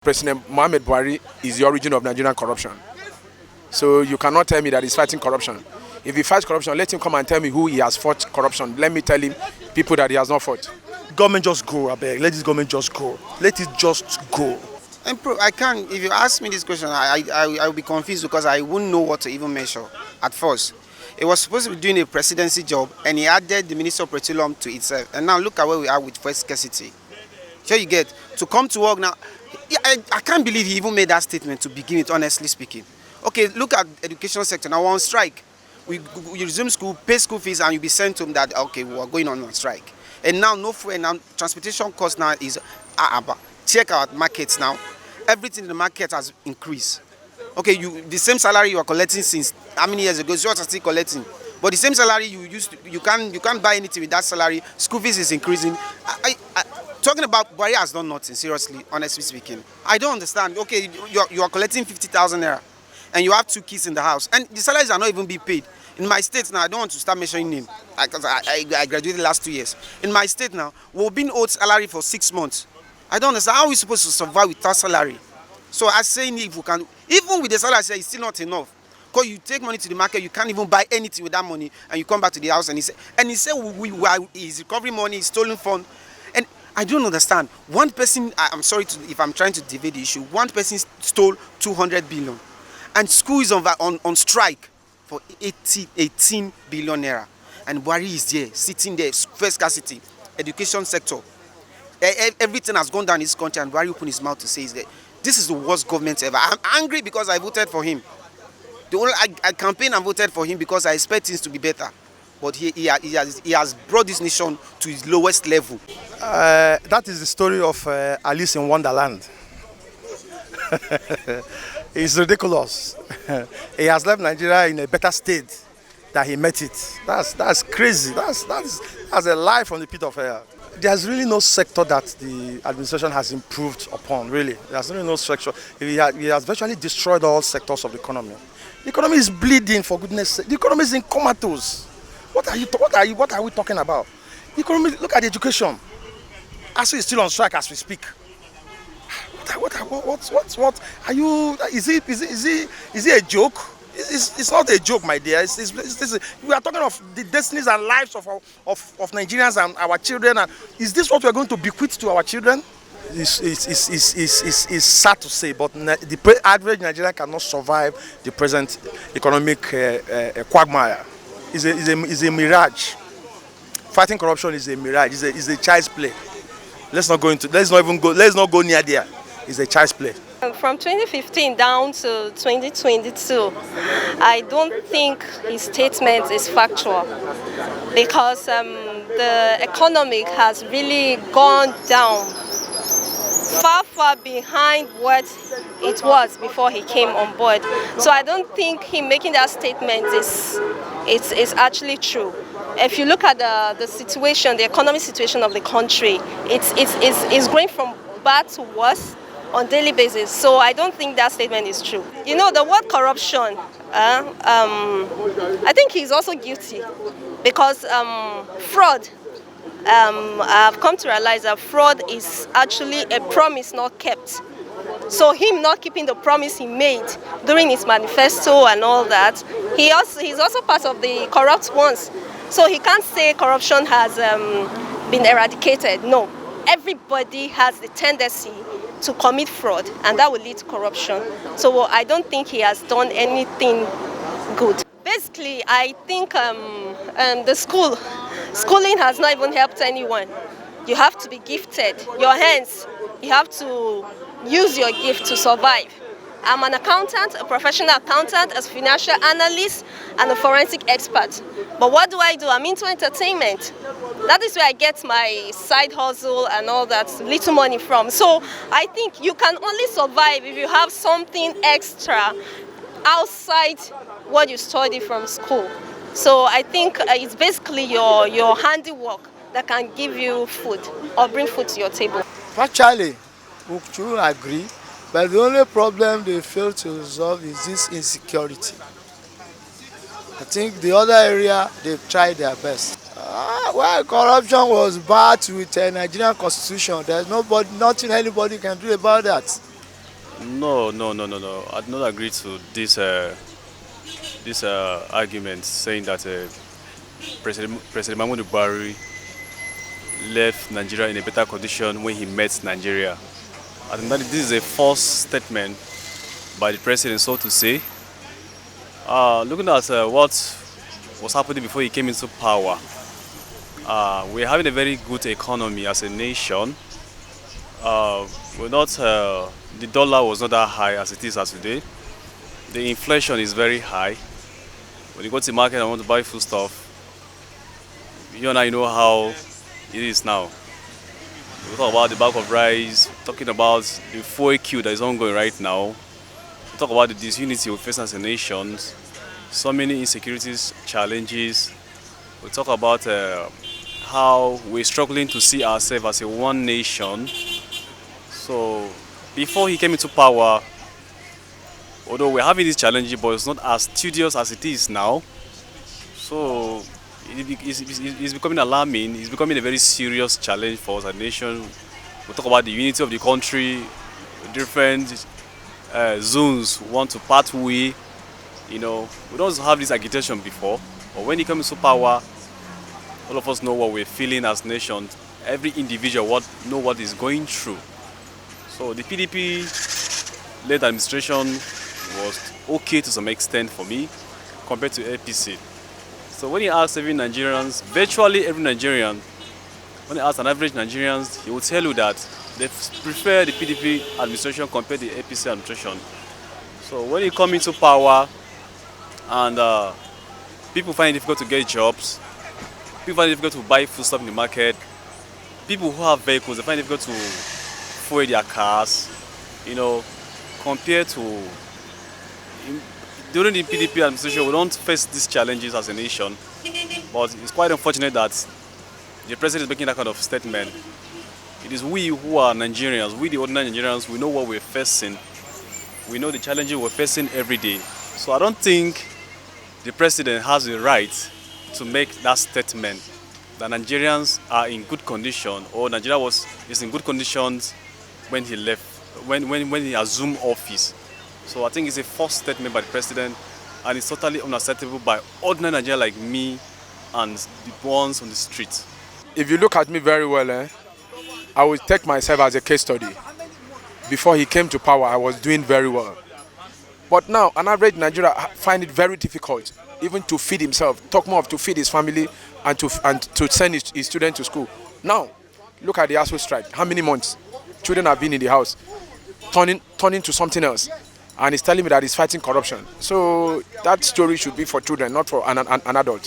President Mohamed Buhari is the origin of Nigerian corruption. So you cannot tell me that he's fighting corruption. If he fights corruption, let him come and tell me who he has fought corruption. Let me tell him people that he has not fought. Government just go, I beg. Let this government just go. Let it just go. I can't. If you ask me this question, I will be confused because I wouldn't know what to even measure at first. It was supposed to be doing a presidency job, and he added the Minister of Petroleum to itself. And now look at where we are with fuel scarcity. So you get to come to work now. I can't believe he even made that statement to begin with, honestly speaking. Okay, look at education sector. Now we're on strike. We resume school, pay school fees, and you'll be sent to them that, okay, we are going on strike. And now no fuel, now transportation cost now is, check our markets now. Everything in the market has increased. Okay, the same salary you are collecting since how many years ago, you are still collecting. But the same salary you can't buy anything with that salary. School fees is increasing. Talking about Buhari has done nothing, seriously, honestly speaking. I don't understand. Okay, you are collecting 50,000 naira and you have 2 kids in the house and the salaries are not even being paid. In my state now, I don't want to start mentioning name because I graduated the last 2 years. In my state now, we've been owed salary for 6 months. I don't understand how are we supposed to survive without salary. So I say if we can, even with the salary, it's still not enough. Because you take money to the market, you can't even buy anything with that money, and you come back to the house and he said he's recovering money, he's stolen fund. And I don't understand. One person, I'm sorry if I'm trying to deviate the issue, one person stole 200 billion. And school is on strike for 18 billion naira. And Buhari is there, sitting there, first scarcity, education sector. Everything has gone down in this country and Buhari opened his mouth to say that this is the worst government ever. I'm angry because I voted for him. I campaigned and voted for him because I expect things to be better. But he has brought this nation to its lowest level. That is the story of Alice in Wonderland. It's ridiculous. He has left Nigeria in a better state than he met it. That's crazy. That's a lie from the pit of hell. There's really no sector that the administration has improved upon, really. There's really no sector. He has virtually destroyed all sectors of the economy. The economy is bleeding, for goodness sake. The economy is in comatose. What are we talking about? The economy, look at the education. ASU is still on strike as we speak. What are you, is it a joke? It's not a joke, my dear. We are talking of the destinies and lives of Nigerians and our children. And is this what we are going to bequeath to our children? It's sad to say, but the average Nigerian cannot survive the present economic quagmire. It's a mirage. Fighting corruption is a mirage. It's a child's play. Let's not go near there. It's a child's play. From 2015 down to 2022, I don't think his statement is factual because the economic has really gone down far behind what it was before he came on board. So I don't think him making that statement is actually true. If you look at the situation, the economic situation of the country, it's going from bad to worse on daily basis. So I don't think that statement is true. You know, the word corruption, I think he's also guilty because fraud, I've come to realize that fraud is actually a promise not kept. So him not keeping the promise he made during his manifesto and all that, he's also part of the corrupt ones. So he can't say corruption has been eradicated. No, everybody has the tendency to commit fraud, and that will lead to corruption. So I don't think he has done anything good. Basically, I think the schooling has not even helped anyone. You have to be gifted. Your hands, you have to use your gift to survive. I'm an accountant, a professional accountant, a financial analyst, and a forensic expert. But what do? I'm into entertainment. That is where I get my side hustle and all that little money from. So I think you can only survive if you have something extra outside what you study from school. So I think it's basically your handiwork that can give you food or bring food to your table. Actually, we should agree, but the only problem they fail to resolve is this insecurity. I think the other area they've tried their best. Well, corruption was bad with the Nigerian constitution. There's nothing anybody can do about that. No, no, no, no, no. I do not agree to this argument saying that President Mahmoud Buhari left Nigeria in a better condition when he met Nigeria. I think that this is a false statement by the president, so to say. Looking at what was happening before he came into power, we're having a very good economy as a nation. We're not, the dollar was not that high as it is as today. The inflation is very high. When you go to the market and want to buy food stuff, you and I know how it is now. We talk about the bag of rice, talking about the fuel queue that is ongoing right now. We talk about the disunity we face as a nation, so many insecurities, challenges. We talk about how we're struggling to see ourselves as a one nation. So before he came into power, although we're having these challenges, but it's not as studious as it is now. So it's becoming alarming. It's becoming a very serious challenge for us as a nation. We talk about the unity of the country, different zones want to part way. You know, we don't have this agitation before, but when it comes to power, all of us know what we're feeling as nations. Every individual know what is going through. So the PDP-led administration was okay to some extent for me compared to APC. So when you ask every Nigerians, virtually every Nigerian, when you ask an average Nigerians, he will tell you that they prefer the PDP administration compared to the APC administration. So when you come into power and people find it difficult to get jobs, people find it difficult to buy food stuff in the market, people who have vehicles, they find it difficult to fuel their cars, you know, compared to during the PDP administration, we don't face these challenges as a nation, but it's quite unfortunate that the president is making that kind of statement. It is we who are Nigerians, we the ordinary Nigerians, we know what we're facing. We know the challenges we're facing every day. So I don't think the president has the right to make that statement that Nigerians are in good condition or Nigeria is in good conditions when he left, when he assumed office. So I think it's a false statement by the president, and it's totally unacceptable by ordinary Nigerians like me and the ones on the street. If you look at me very well, I would take myself as a case study. Before he came to power, I was doing very well. But now, an average Nigerian find it very difficult even to feed himself, talk more of to feed his family and to send his students to school. Now, look at the ASU strike. How many months? Children have been in the house, turning to something else. And he's telling me that he's fighting corruption. So that story should be for children, not for an adult.